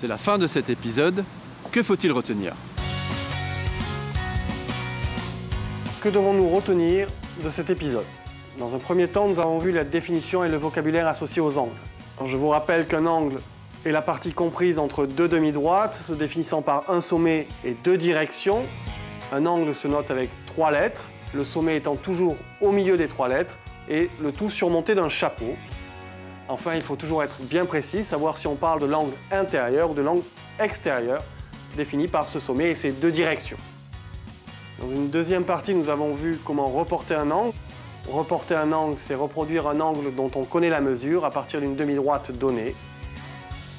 C'est la fin de cet épisode. Que faut-il retenir? Que devons-nous retenir de cet épisode? Dans un premier temps, nous avons vu la définition et le vocabulaire associés aux angles. Alors, je vous rappelle qu'un angle est la partie comprise entre deux demi-droites, se définissant par un sommet et deux directions. Un angle se note avec 3 lettres, le sommet étant toujours au milieu des 3 lettres, et le tout surmonté d'un chapeau. Enfin, il faut toujours être bien précis, savoir si on parle de l'angle intérieur ou de l'angle extérieur, défini par ce sommet et ses deux directions. Dans une deuxième partie, nous avons vu comment reporter un angle. Reporter un angle, c'est reproduire un angle dont on connaît la mesure à partir d'une demi-droite donnée.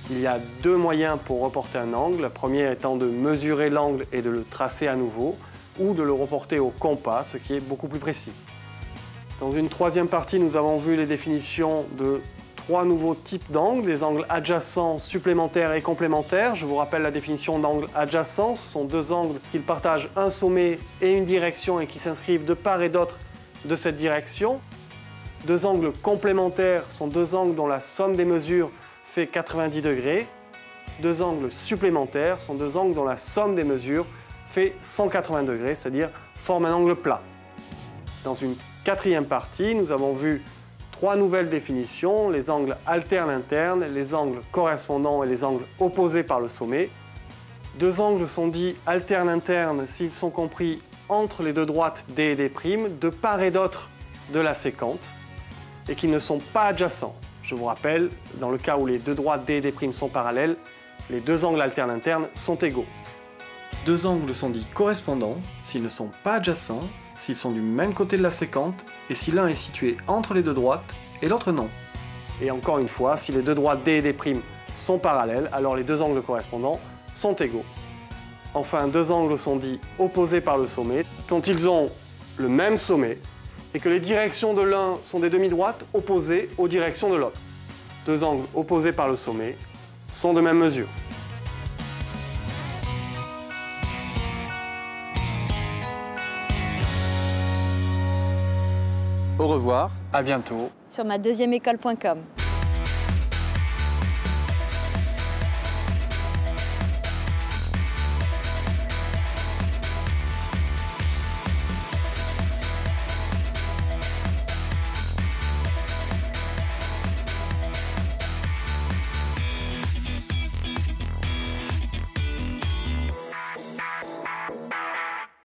Il y a 2 moyens pour reporter un angle. Le premier étant de mesurer l'angle et de le tracer à nouveau, ou de le reporter au compas, ce qui est beaucoup plus précis. Dans une troisième partie, nous avons vu les définitions de 3 nouveaux types d'angles, des angles adjacents, supplémentaires et complémentaires. Je vous rappelle la définition d'angle adjacent. Ce sont 2 angles qui partagent un sommet et une direction et qui s'inscrivent de part et d'autre de cette direction. 2 angles complémentaires sont 2 angles dont la somme des mesures fait 90 degrés. 2 angles supplémentaires sont 2 angles dont la somme des mesures fait 180 degrés, c'est-à-dire forme un angle plat. Dans une quatrième partie, nous avons vu 3 nouvelles définitions, les angles alternes-internes, les angles correspondants et les angles opposés par le sommet. 2 angles sont dits alternes-internes s'ils sont compris entre les 2 droites D et D', de part et d'autre de la séquente, et qu'ils ne sont pas adjacents. Je vous rappelle, dans le cas où les 2 droites D et D' sont parallèles, les 2 angles alternes-internes sont égaux. 2 angles sont dits correspondants s'ils ne sont pas adjacents, s'ils sont du même côté de la séquente et si l'un est situé entre les 2 droites et l'autre non. Et encore une fois, si les 2 droites D et D' sont parallèles, alors les 2 angles correspondants sont égaux. Enfin, 2 angles sont dits opposés par le sommet quand ils ont le même sommet et que les directions de l'un sont des demi-droites opposées aux directions de l'autre. 2 angles opposés par le sommet sont de même mesure. Au revoir. À bientôt. Sur ma deuxième école.com.